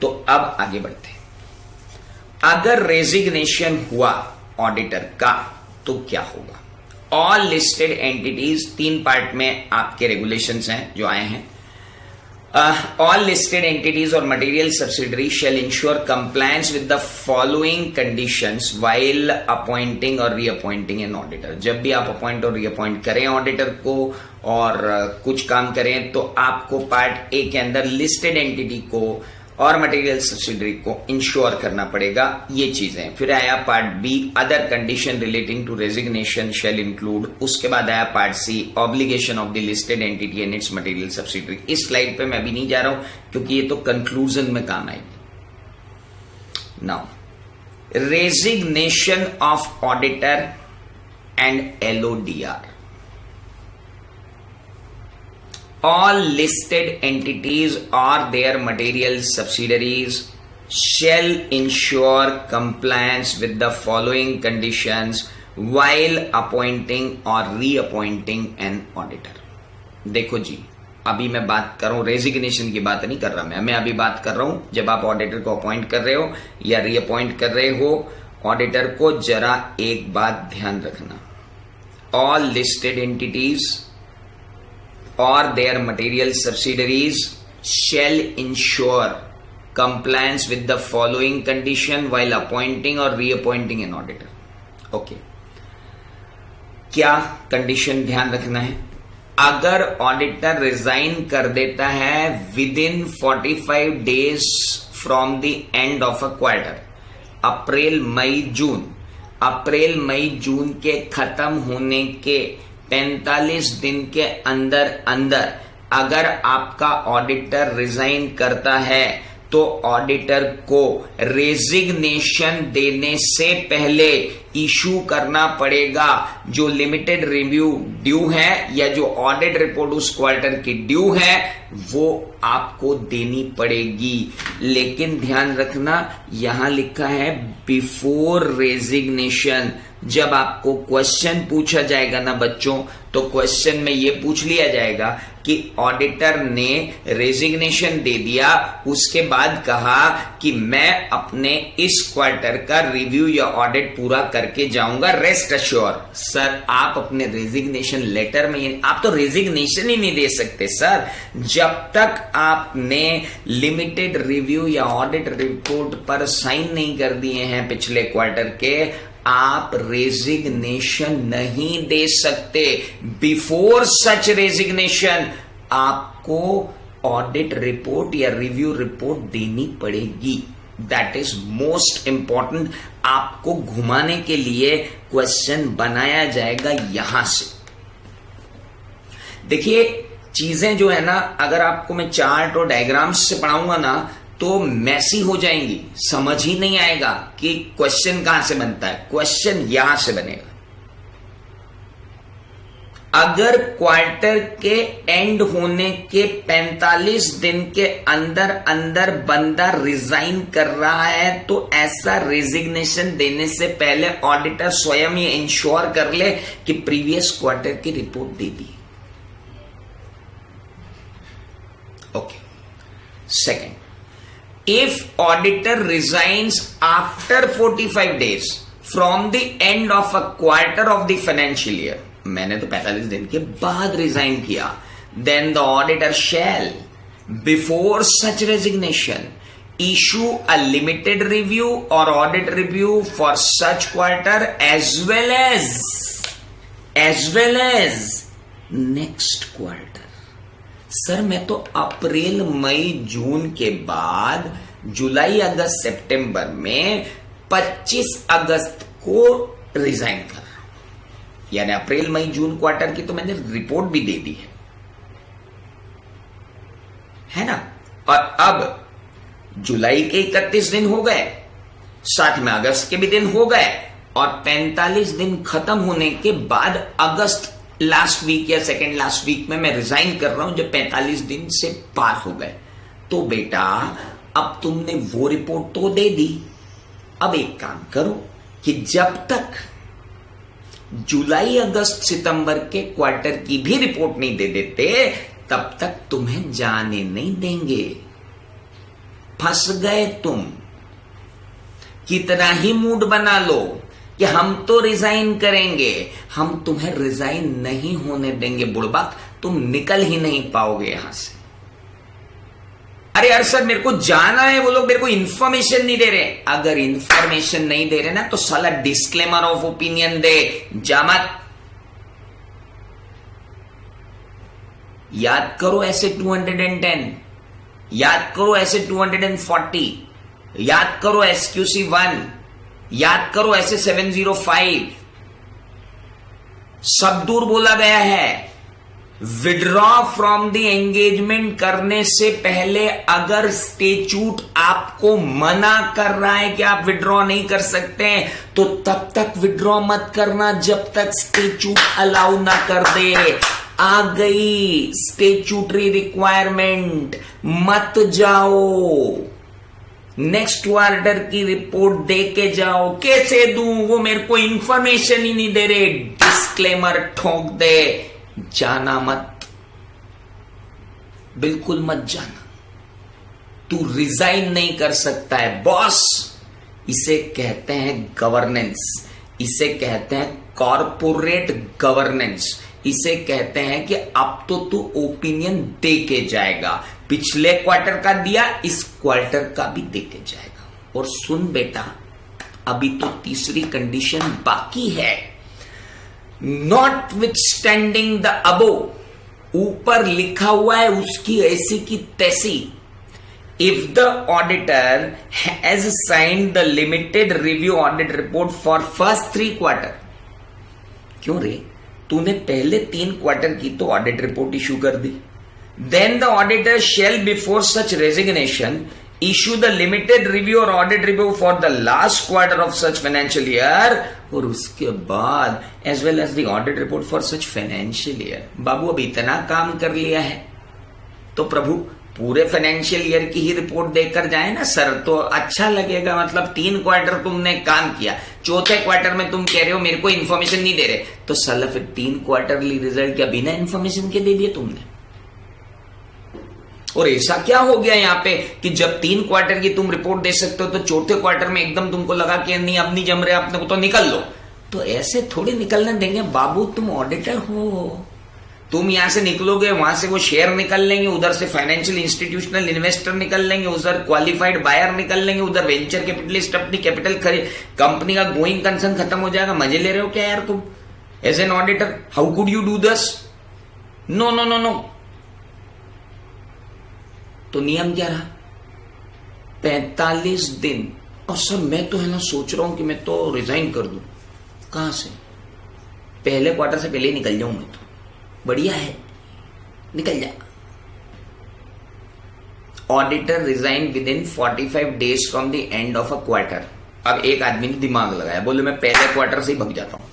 तो अब आगे बढ़ते हैं। अगर रेजिग्नेशन हुआ ऑडिटर का तो क्या होगा? ऑल लिस्टेड एंटिटीज, 3 पार्ट में आपके रेगुलेशंस हैं जो आए हैं। ऑल लिस्टेड एंटिटीज और material subsidiary shall ensure compliance with the following conditions while appointing और रीअपॉइंटिंग एन ऑडिटर। जब भी आप अपॉइंट और रीअपॉइंट करें ऑडिटर को और कुछ काम करें, तो आपको पार्ट ए के अंदर लिस्टेड एंटिटी को और मटेरियल सब्सिडरी को इंश्योर करना पड़ेगा, ये चीजें। फिर आया part B, other condition relating to resignation shall include. उसके बाद आया part C, obligation of the listed entity and its material subsidiary. इस स्लाइड पे मैं अभी नहीं जा रहा हूं क्योंकि ये तो कंक्लूजन में काम आएगी। Now, resignation of auditor and LODR. All listed entities or their material subsidiaries shall ensure compliance with the following conditions while appointing or reappointing an auditor. देखो जी, अभी मैं बात कर रहा हूं, रेजिग्नेशन की बात नहीं कर रहा मैं अभी बात कर रहा हूं जब आप ऑडिटर को अपॉइंट कर रहे हो या रीअपॉइंट कर रहे हो ऑडिटर को। जरा एक बात ध्यान रखना, all listed entities or their material subsidiaries shall ensure compliance with the following condition while appointing or reappointing an auditor. Okay. क्या कंडीशन ध्यान रखना है? अगर ऑडिटर रिजाइन कर देता है within 45 days from the end of a quarter, अप्रैल मई जून के खत्म होने के 45 दिन के अंदर अंदर अगर आपका ऑडिटर रिजाइन करता है, तो ऑडिटर को रेजिग्नेशन देने से पहले इशू करना पड़ेगा जो लिमिटेड रिव्यू ड्यू है या जो ऑडिट रिपोर्ट उस क्वार्टर की ड्यू है, वो आपको देनी पड़ेगी। लेकिन ध्यान रखना, यहां लिखा है बिफोर रेजिग्नेशन। जब आपको क्वेश्चन पूछा जाएगा ना बच्चों, तो क्वेश्चन में ये पूछ लिया जाएगा कि ऑडिटर ने रेजिग्नेशन दे दिया, उसके बाद कहा कि मैं अपने इस क्वार्टर का रिव्यू या ऑडिट पूरा करके जाऊंगा, रेस्ट अश्योर। सर, आप अपने रेजिग्नेशन लेटर में, आप तो रेजिग्नेशन ही नहीं दे सकते सर जब तक आपने लिमिटेड रिव्यू या ऑडिट रिपोर्ट पर साइन नहीं कर दिए हैं पिछले क्वार्टर के। आप रेजिग्नेशन नहीं दे सकते। बिफोर सच रेजिग्नेशन आपको ऑडिट रिपोर्ट या रिव्यू रिपोर्ट देनी पड़ेगी। That is most important. आपको घुमाने के लिए क्वेश्चन बनाया जाएगा यहां से। देखिए, चीजें जो है ना, अगर आपको मैं चार्ट और डायग्राम्स से पढ़ाऊंगा ना तो मैसी हो जाएंगी, समझ ही नहीं आएगा कि क्वेश्चन कहां से बनता है। क्वेश्चन यहां से बनेगा। अगर क्वार्टर के एंड होने के 45 दिन के अंदर अंदर बंदा रिजाइन कर रहा है तो ऐसा रेजिग्नेशन देने से पहले ऑडिटर स्वयं ये इंश्योर कर ले कि प्रीवियस क्वार्टर की report they the. Okay. Second, if auditor resigns after 45 days from the end of a quarter of the financial year, मैंने तो 45 दिन के बाद रिजाइन किया, then the auditor shall before such resignation issue a limited review or audit review for such quarter as well as next quarter। Sir मैं तो अप्रैल मई जून के बाद जुलाई अगस्त सितंबर में 25 अगस्त को रिजाइन कर रहा हूं, यानी अप्रैल मई जून क्वार्टर की तो मैंने रिपोर्ट भी दे दी है ना। और अब जुलाई के 31 दिन हो गए, साथ में अगस्त के भी दिन हो गए, और 45 दिन खत्म होने के बाद अगस्त लास्ट वीक या सेकेंड लास्ट वीक में मैं रिजाइन कर रहा हूं, जब 45 दिन से पार हो गए। तो बेटा अब तुमने वो रिपोर्ट तो दे दी, अब एक काम करो कि जब तक जुलाई अगस्त सितंबर के क्वार्टर की भी रिपोर्ट नहीं दे देते तब तक तुम्हें जाने नहीं देंगे। फंस गए तुम। कितना ही मूड बना लो कि हम तो रिजाइन करेंगे, हम तुम्हें रिजाइन नहीं होने देंगे बुड़बक, तुम निकल ही नहीं पाओगे यहां से। अरे यार सर मेरे को जाना है, वो लोग मेरे को इंफॉर्मेशन नहीं दे रहे। अगर इंफॉर्मेशन नहीं दे रहे ना तो साला डिस्क्लेमर ऑफ ओपिनियन दे, जामत। याद करो ऐसे 210, याद करो ऐसे 240, याद करो SQC 1, याद करो ऐसे 705। सब दूर बोला गया है। विड्रॉ फ्रॉम द एंगेजमेंट करने से पहले अगर स्टेच्यूट आपको मना कर रहा है कि आप विड्रॉ नहीं कर सकते हैं तो तब तक विड्रॉ मत करना जब तक स्टेच्यूट अलाउ ना कर दे। आ गई स्टेच्यूटरी रिक्वायरमेंट, मत जाओ, नेक्स्ट क्वार्टर की रिपोर्ट दे के जाओ। कैसे दूं, वो मेरे को इंफॉर्मेशन ही नहीं दे रहे। डिस्क्लेमर ठोक दे, जाना मत, बिल्कुल मत जाना। तू रिजाइन नहीं कर सकता है बॉस। इसे कहते हैं गवर्नेंस, इसे कहते हैं कॉर्पोरेट गवर्नेंस, इसे कहते हैं कि अब तो तू ओपिनियन दे के जाएगा। पिछले क्वार्टर का दिया, इस क्वार्टर का भी दे के जाएगा। और सुन बेटा, अभी तो तीसरी कंडीशन बाकी है। Not with standing the above, ऊपर लिखा हुआ है उसकी ऐसी की तैसी। If the auditor has signed the limited review audit report for first 3 quarter. क्यों रे, तूने पहले 3 क्वार्टर की तो ऑडिट रिपोर्ट इश्यू कर दी। Then the auditor shall before such resignation issue the limited review or audit review for the last quarter of such financial year, और उसके बाद as well as the audit report for such financial year। बाबू अब इतना काम कर लिया है तो प्रभु पूरे फाइनेंशियल ईयर की ही रिपोर्ट देकर जाए ना सर, तो अच्छा लगेगा। मतलब 3 क्वार्टर तुमने काम किया, चौथे क्वार्टर में तुम कह रहे हो मेरे को इन्फॉर्मेशन नहीं दे रहे, तो साला फिर 3 क्वार्टरली रिजल्ट क्या बिना इन्फॉर्मेशन के दे दिए तुमने? और ऐसा क्या हो गया यहाँ पे कि जब 3 क्वार्टर की तुम रिपोर्ट दे सकते हो तो चौथे क्वार्टर में एकदम तुमको लगा कि नहीं अब नहीं जम रहे अपने को तो निकल लो। तो ऐसे थोड़ी निकलने देंगे बाबू, तुम ऑडिटर हो। तुम यहां से निकलोगे, वहां से वो शेयर निकल लेंगे, उधर से फाइनेंशियल इंस्टीट्यूशनल इन्वेस्टर निकल लेंगे, उधर क्वालिफाइड बायर निकल लेंगे, उधर वेंचर कैपिटलिस्ट अपनी कैपिटल खरीद, कंपनी का गोइंग कंसर्न खत्म हो जाएगा। मजे ले रहे हो क्या यार तुम as an auditor? How could you do this? No no no no. तो नियम क्या रहा? 45 दिन। और सर मैं तो है ना सोच रहा हूं कि मैं तो रिजाइन कर दूं। कहां से? पहले क्वार्टर से पहले ही निकल जाऊं मैं तो। बढ़िया है, निकल जा। Auditor resign with in 45 days from the end of a quarter. अब एक आदमी ने दिमाग लगाया, बोले मैं पहले क्वार्टर से ही भग जाता हूं।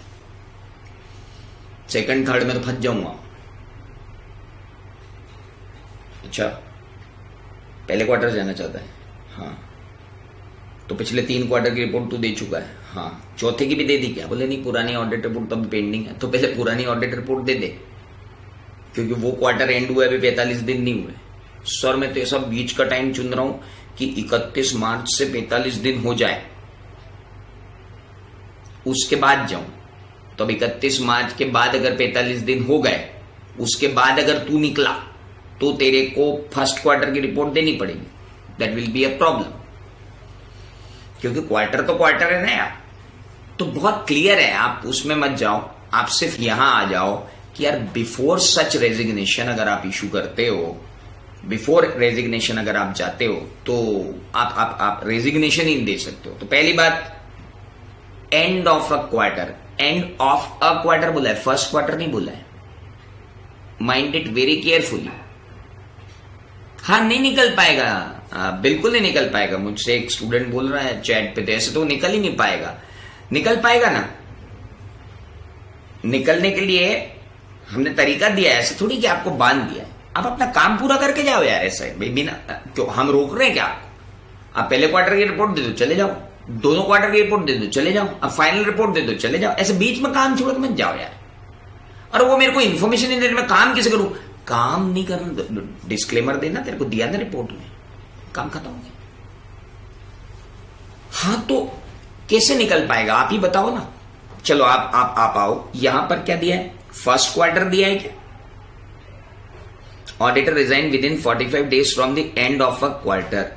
सेकंड थर्ड में तो फंस जाऊंगा। अच्छा, पहले क्वार्टर जाना चाहता है, हाँ, तो पिछले 3 क्वार्टर की रिपोर्ट तो दे चुका है, हाँ, चौथे की भी दे दी क्या? बोले नहीं, पुरानी ऑडिट रिपोर्ट तब पेंडिंग है। तो पहले पुरानी ऑडिट रिपोर्ट दे दे, क्योंकि वो क्वार्टर एंड हुआ है, अभी 45 दिन नहीं हुए। सर मैं तो ऐसा बीच का टाइम चुन रहा हूं कि 31 मार्च से 45 दिन हो जाए, उसके बाद जाऊं। तो अब 31 मार्च के बाद अगर 45 दिन हो गए, उसके बाद अगर तू निकला तो तेरे को फर्स्ट क्वार्टर की रिपोर्ट देनी पड़ेगी। That will be a problem, क्योंकि क्वार्टर तो क्वार्टर है ना यार। तो बहुत क्लियर है, आप उसमें मत जाओ, आप सिर्फ यहां आ जाओ कि यार बिफोर सच रेजिग्नेशन अगर आप इशू करते हो, बिफोर रेजिग्नेशन अगर आप जाते हो, तो आप रेजिग्नेशन ही दे सकते हो। तो पहली बात, and of a quarter, and of a quarter बोला है, फर्स्ट क्वार्टर नहीं बोला है। Mind it very carefully. हाँ, नहीं निकल पाएगा, बिल्कुल नहीं निकल पाएगा। मुझसे एक स्टूडेंट बोल रहा है चैट पे, तो ऐसे तो निकल ही नहीं पाएगा। निकल पाएगा ना, निकलने के लिए हमने तरीका दिया है, ऐसे थोड़ी कि आपको बांध दिया है। आप अपना काम पूरा करके जाओ यार, ऐसे बिना क्यों हम रोक रहे हैं क्या आपको? आप पहले क्वार्टर की रिपोर्ट दे दो, चले जाओ, दोनों क्वार्टर की रिपोर्ट दे दो, चले जाओ, अब फाइनल रिपोर्ट दे दो, चले जाओ। ऐसे बीच में काम छोड़ के मत जाओ यार। और वो मेरे को इन्फॉर्मेशन नहीं दे रही, मैं काम कैसे करूं? काम नहीं करना, डिस्क्लेमर देना, तेरे को दिया ना रिपोर्ट में, काम खत्म हो गया। हाँ, तो कैसे निकल पाएगा आप ही बताओ ना। चलो आप आओ, यहां पर क्या दिया है? फर्स्ट क्वार्टर दिया है क्या? Auditor resign with in 45 days from the end of a quarter.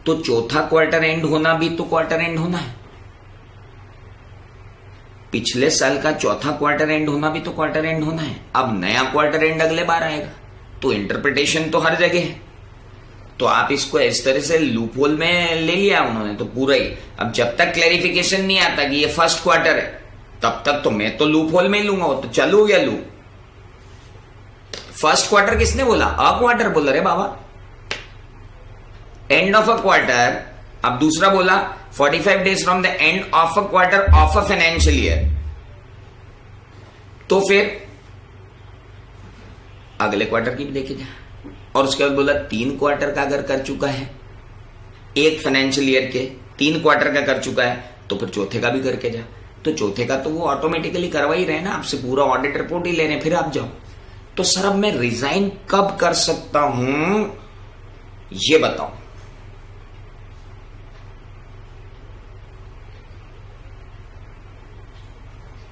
तो चौथा क्वार्टर एंड होना भी तो क्वार्टर एंड होना है। पिछले साल का चौथा क्वार्टर एंड होना भी तो क्वार्टर एंड होना है। अब नया क्वार्टर एंड अगले बार आएगा, तो इंटरप्रिटेशन तो हर जगह है। तो आप इसको इस तरह से लूप होल में ले लिया उन्होंने तो पूरा ही। अब जब तक क्लैरिफिकेशन नहीं आता कि ये फर्स्ट क्वार्टर है, तब तक तो मैं तो लूप होल में ही लूंगा। तो चलो या लूप, फर्स्ट क्वार्टर किसने बोला? अ क्वार्टर बोला रे बाबा, एंड ऑफ अ क्वार्टर। अब दूसरा बोला 45 days from the end of a quarter of a financial year. तो फिर अगले क्वार्टर की भी देखे जाए। और उसके बाद बोला 3 क्वार्टर का अगर कर चुका है, एक फाइनेंशियल ईयर के 3 क्वार्टर का कर चुका है, तो फिर चौथे का भी करके जा। तो चौथे का तो वो ऑटोमेटिकली करवा ही रहे ना, आपसे पूरा ऑडिट रिपोर्ट ही ले रहे हैं, फिर आप जाओ। तो सर अब मैं रिजाइन कब कर सकता हूं ये बताओ।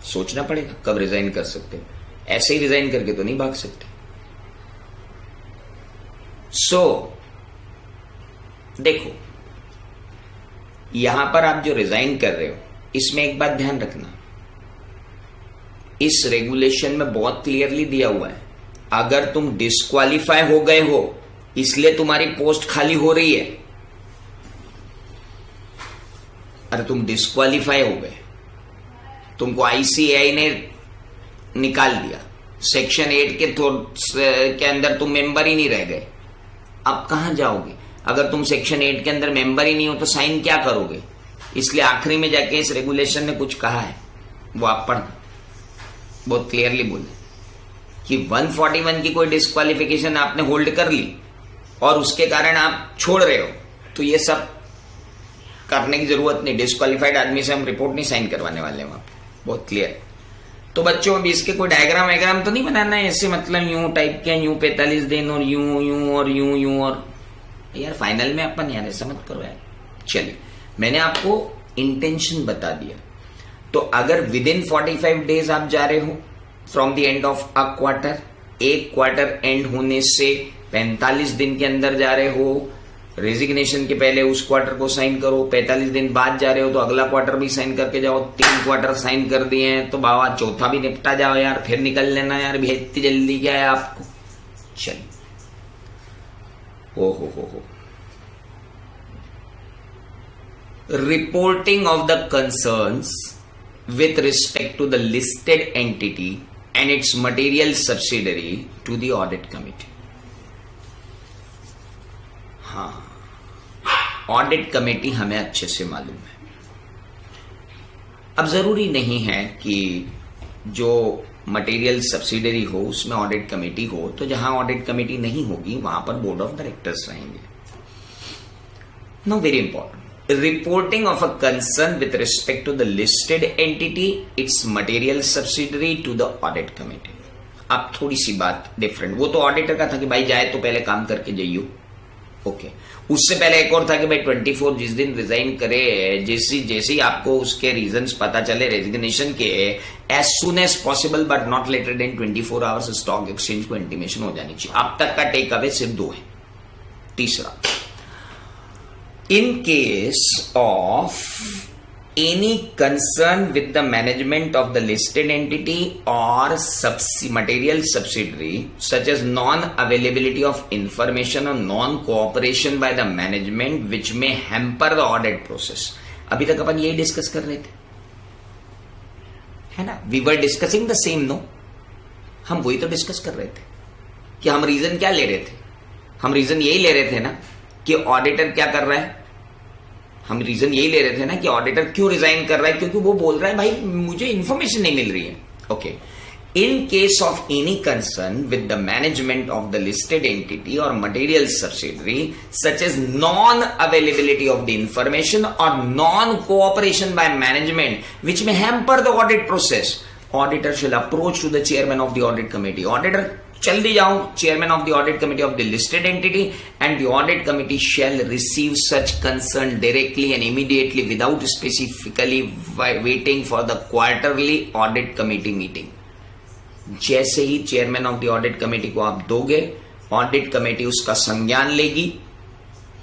सोचना पड़ेगा कब रिजाइन कर सकते हो, ऐसे ही रिजाइन करके तो नहीं भाग सकते। देखो यहां पर आप जो रिजाइन कर रहे हो, इसमें एक बात ध्यान रखना, इस रेगुलेशन में बहुत क्लियरली दिया हुआ है, अगर तुम डिस्क्वालीफाई हो गए हो इसलिए तुम्हारी पोस्ट खाली हो रही है, अरे तुम डिस्क्वालीफाई हो गए, तुमको आईसीएआई ने निकाल दिया, सेक्शन 8 के अंदर तुम मेंबर ही नहीं रह गए, अब कहां जाओगे? अगर तुम सेक्शन 8 के अंदर मेंबर ही नहीं हो तो साइन क्या करोगे? इसलिए आखिरी में जाके इस रेगुलेशन ने कुछ कहा है, वो आप पढ़ना, बहुत क्लियरली बोले कि 141 की कोई डिस्क्वालिफिकेशन आपने होल्ड कर ली और उसके कारण आप छोड़ रहे हो, तो ये सब करने की जरूरत नहीं। डिस्क्वालिफाइड आदमी से हम रिपोर्ट नहीं साइन करवाने वाले वहां पे, बहुत क्लियर। तो बच्चों अभी इसके कोई डायग्राम तो नहीं बनाना है ऐसे, मतलब यूं टाइप के, यूं 45 दिन और यूं और यूं और यार फाइनल में अपन यार ऐसा मत करो यार। चलिए मैंने आपको इंटेंशन बता दिया। तो अगर विद इन 45 डेज आप जा रहे हो from the end of a quarter, एक क्वार्टर एंड होने से 45 दिन के अंदर जा रहे हो, रेजिग्नेशन के पहले उस क्वार्टर को साइन करो, 45 दिन बाद जा रहे हो तो अगला क्वार्टर भी साइन करके जाओ, 3 क्वार्टर साइन कर दिए हैं तो बाबा चौथा भी निपटा जाओ यार, फिर निकल लेना यार, भी इतनी जल्दी क्या है आपको। चलिए हो reporting of the concerns with respect to the listed entity and its material subsidiary to the audit committee. हाँ, ऑडिट कमेटी हमें अच्छे से मालूम है। अब जरूरी नहीं है कि जो मटेरियल सब्सिडरी हो, उसमें ऑडिट कमेटी हो, तो जहां ऑडिट कमेटी नहीं होगी वहां पर बोर्ड ऑफ डायरेक्टर्स रहेंगे. Now very important, reporting of a concern with respect to the listed entity, its material subsidiary to the audit committee. अब थोड़ी सी बात डिफरेंट, वो तो ऑडिटर का था कि भाई जाए तो पहले काम करके जाइयो, ओके. उससे पहले एक और था कि भाई 24 जिस दिन रिजाइन करे, जैसे जैसे ही आपको उसके रीजंस पता चले रेजिग्नेशन के, as soon as possible but not later than 24 hours stock exchange को इंटीमेशन हो जानी चाहिए. अब तक का टेक अवे सिर्फ 2 है. तीसरा, इन case of any concern with the management of the listed entity or material subsidiary such as non-availability of information or non-cooperation by the management which may hamper the audit process. अभी तक अपन यही discuss कर रहे थे, है ना? We were discussing the same, no? हम वही तो डिस्कस कर रहे थे कि हम रीजन क्या ले रहे थे. हम रीजन यही ले रहे थे ना कि ऑडिटर क्या कर रहा है. हम रीजन यही ले रहे थे ना कि ऑडिटर क्यों रिजाइन कर रहा है, क्योंकि वो बोल रहा है भाई मुझे इंफॉर्मेशन नहीं मिल रही है. Okay. In case of any concern with the management of the listed entity और material subsidiary such as non availability of the information और non cooperation by management which may hamper the audit process, auditor shall approach to the chairman of the audit committee. Auditor जल्दी जाओ, chairman of the audit committee of the listed entity, and the audit committee shall receive such concern directly and immediately without specifically waiting for the quarterly audit committee meeting. जैसे ही chairman of the audit committee को आप दोगे, audit committee उसका संज्ञान लेगी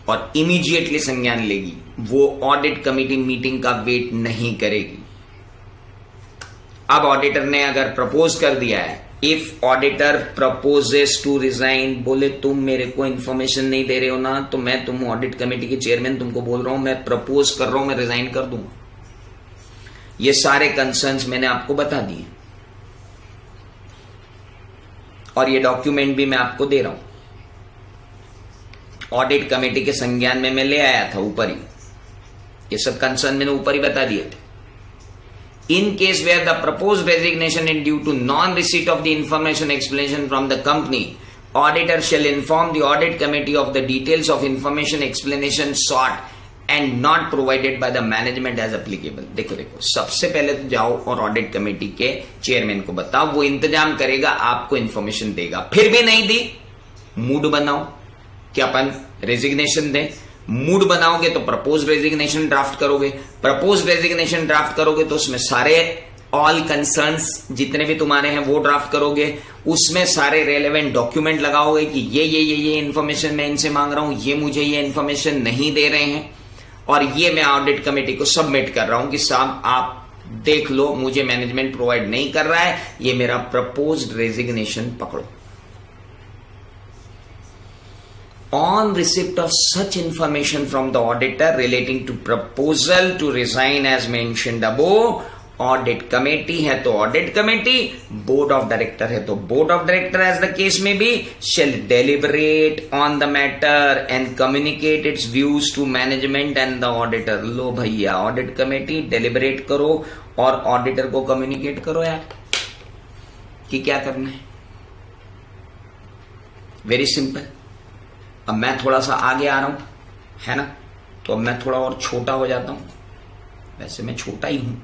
और immediately संज्ञान लेगी. वो ऑडिट कमेटी मीटिंग का वेट नहीं करेगी. अब ऑडिटर ने अगर प्रपोज कर दिया है, if auditor proposes to resign, बोले तुम मेरे को इंफॉर्मेशन नहीं दे रहे हो ना, तो मैं तुम ऑडिट कमेटी के चेयरमैन तुमको बोल रहा हूं, मैं प्रपोज कर रहा हूं, मैं रिजाइन कर दूंगा. ये सारे कंसर्न्स मैंने आपको बता दिए और ये डॉक्यूमेंट भी मैं आपको दे रहा हूं. ऑडिट कमेटी के संज्ञान में मैं ले आया था ऊपर ही, ये सब कंसर्न मैंने ऊपर ही बता दिए थे. In case where the proposed resignation is due to non-receipt of the information explanation from the company, auditor shall inform the audit committee of the details of information explanation sought and not provided by the management as applicable. देखो सबसे पहले तो जाओ और audit committee के chairman को बताओ, वो इंतजाम करेगा, आपको इंफॉर्मेशन देगा. फिर भी नहीं दी, मूड बनाओ कि अपन रेजिग्नेशन दें. मूड बनाओगे तो प्रपोज रेजिग्नेशन ड्राफ्ट करोगे. प्रपोज रेजिग्नेशन ड्राफ्ट करोगे तो उसमें सारे ऑल कंसर्न्स जितने भी तुम्हारे हैं वो ड्राफ्ट करोगे. उसमें सारे रेलेवेंट डॉक्यूमेंट लगाओगे कि ये इंफॉर्मेशन मैं इनसे मांग रहा हूं, ये मुझे ये इंफॉर्मेशन नहीं दे रहे हैं और ये मैं ऑडिट कमेटी को सबमिट कर रहा हूं कि साहब आप देख लो, मुझे मैनेजमेंट प्रोवाइड नहीं कर रहा है, ये मेरा प्रपोज्ड रेजिग्नेशन पकड़ो. On receipt of such information from the auditor relating to proposal to resign as mentioned above, audit committee है तो audit committee, board of director है तो board of director as the case may be shall deliberate on the matter and communicate its views to management and the auditor. लो भैया, audit committee deliberate करो और auditor को communicate करो यार कि क्या करना है. Very simple. अब मैं थोड़ा सा आगे आ रहा हूं, है ना, तो अब मैं थोड़ा और छोटा हो जाता हूं. वैसे मैं छोटा ही हूं.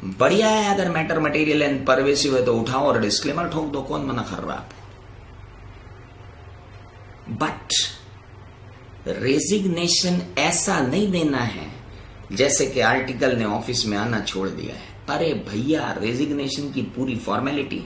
बढ़िया है, अगर मैटर मटेरियल एंड परवेसिव है तो उठाओ और डिस्क्लेमर ठोक दो, कौन मना कर रहा है? बट रेजिग्नेशन ऐसा नहीं देना है जैसे कि आर्टिकल ने ऑफिस में आना छोड़ दिया है। अरे भैया, रेजिग्नेशन की पूरी फॉर्मेलिटी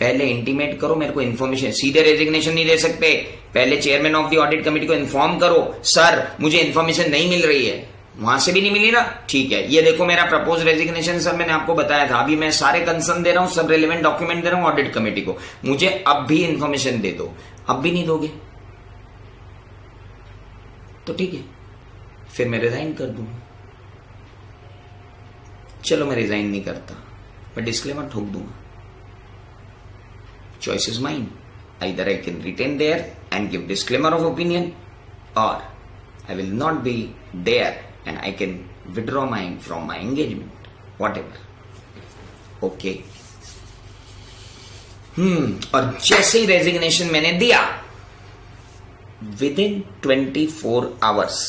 पहले इंटीमेट करो मेरे को इन्फॉर्मेशन। सीधे रेजिग्नेशन नहीं दे सकते, पहले chairman of the audit committee को इन्फॉर्म करो, सर मुझे इन्फॉर्मेशन नहीं मिल रही है। वहां से भी नहीं मिली ना, ठीक है, ये देखो मेरा प्रपोज रेजिग्नेशन सर, मैंने आपको बताया था, अभी मैं सारे कंसर्न दे रहा हूं, सब रेलेवेंट डॉक्यूमेंट दे रहा हूं ऑडिट कमेटी को, मुझे अब भी इन्फॉर्मेशन दे दो। अब भी नहीं दोगे तो ठीक है, फिर मैं रिजाइन कर दूंगा। चलो मैं रिजाइन नहीं करता, मैं डिस्क्लेमर ठोक दूंगा। Choice is mine, either I can retain there and give disclaimer of opinion, और I will not be there and I can withdraw from my engagement, whatever. Okay. और जैसे ही रेजिग्नेशन मैंने दिया, विदिन 24 आवर्स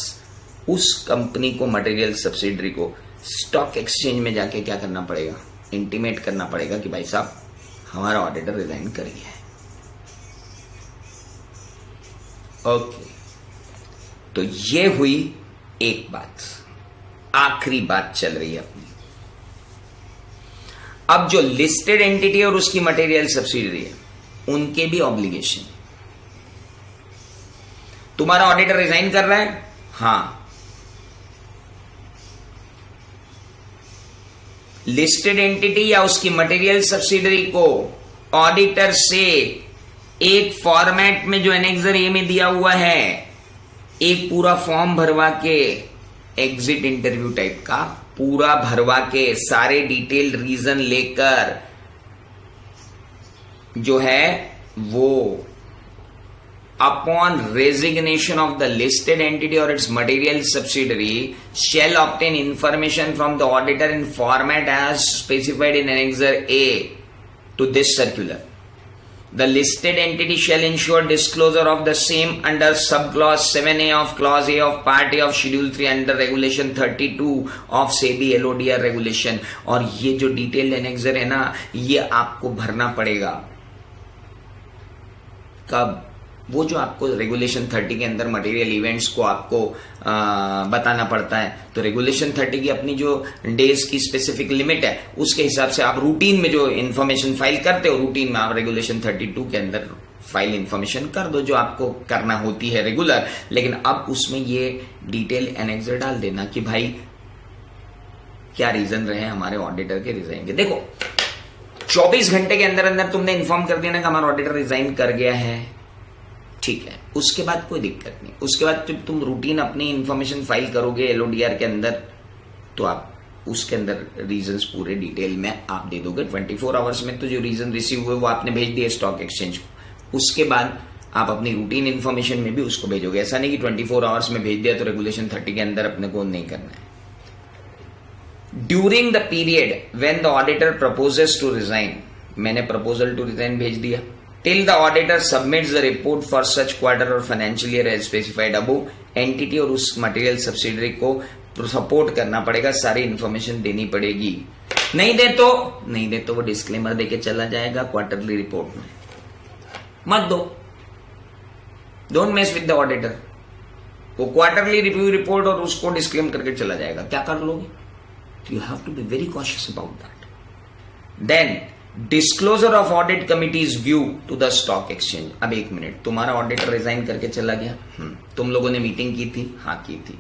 उस company को, material subsidiary को, stock exchange में जाके क्या करना पड़ेगा? इंटीमेट करना पड़ेगा कि भाई साहब हमारा ऑडिटर रिजाइन कर गया है। ओके, तो ये हुई एक बात। आखिरी बात चल रही है अपनी, अब जो लिस्टेड एंटिटी और उसकी मटेरियल सब्सिडरी है, उनके भी ऑब्लिगेशन। तुम्हारा ऑडिटर रिजाइन कर रहा है, हां, लिस्टेड एंटिटी या उसकी मटेरियल सब्सिडरी को ऑडिटर से एक फॉर्मेट में जो एनेक्सर ए में दिया हुआ है, एक पूरा फॉर्म भरवा के, एग्जिट इंटरव्यू टाइप का पूरा भरवा के, सारे डिटेल रीजन लेकर जो है वो upon resignation of the listed entity और its material subsidiary shall obtain information from the auditor in format as specified in Annexure A to this circular. The listed entity shall ensure disclosure of the same under subclause 7A of clause A of part A of schedule 3 under regulation 32 of SEBI LODR regulation. और ये जो detail annexure है ना, ये आपको भरना पड़ेगा कब? वो जो आपको रेगुलेशन 30 के अंदर मटेरियल इवेंट्स को आपको बताना पड़ता है, तो रेगुलेशन 30 की अपनी जो डेज की स्पेसिफिक लिमिट है, उसके हिसाब से आप रूटीन में जो इन्फॉर्मेशन फाइल करते हो, रूटीन में आप रेगुलेशन 32 के अंदर फाइल इन्फॉर्मेशन कर दो जो आपको करना होती है रेगुलर। लेकिन अब उसमें ये डिटेल एनेक्सर डाल देना कि भाई क्या रीजन रहे हमारे ऑडिटर के रिजाइन के। देखो 24 घंटे के अंदर अंदर तुमने इन्फॉर्म कर दिया ना कि हमारा ऑडिटर रिजाइन कर गया है, ठीक है, उसके बाद कोई दिक्कत नहीं। उसके बाद जब तुम रूटीन अपनी इंफॉर्मेशन फाइल करोगे एलओडीआर के अंदर, तो आप उसके अंदर रीजंस पूरे डिटेल में आप दे दोगे। 24 आवर्स में तो जो रीजन रिसीव हुए वो आपने भेज दिए स्टॉक एक्सचेंज को, उसके बाद आप अपनी रूटीन इंफॉर्मेशन में भी उसको भेजोगे। ऐसा नहीं कि 24 आवर्स में भेज दिया तो रेगुलेशन 30 के अंदर अपने को नहीं करना है। During the period when the auditor proposes to resign, मैंने प्रपोजल टू रिजाइन भेज दिया, till the auditor submits the report for such quarter or financial year as specified above, entity और उस मटेरियल सब्सिडरी को सपोर्ट करना पड़ेगा, सारी information देनी पड़ेगी। नहीं दे तो वो डिस्क्लेमर देके चला जाएगा क्वार्टरली रिपोर्ट में। मत दो, don't mess with the auditor. वो क्वार्टरली रिव्यू रिपोर्ट और उसको डिस्क्लेम करके चला जाएगा, क्या कर लोगे? You have to be very cautious about that. Then disclosure of audit committees view to the stock exchange. अब एक मिनट, तुम्हारा ऑडिटर रिजाइन करके चला गया, तुम लोगों ने मीटिंग की थी, हाँ की थी,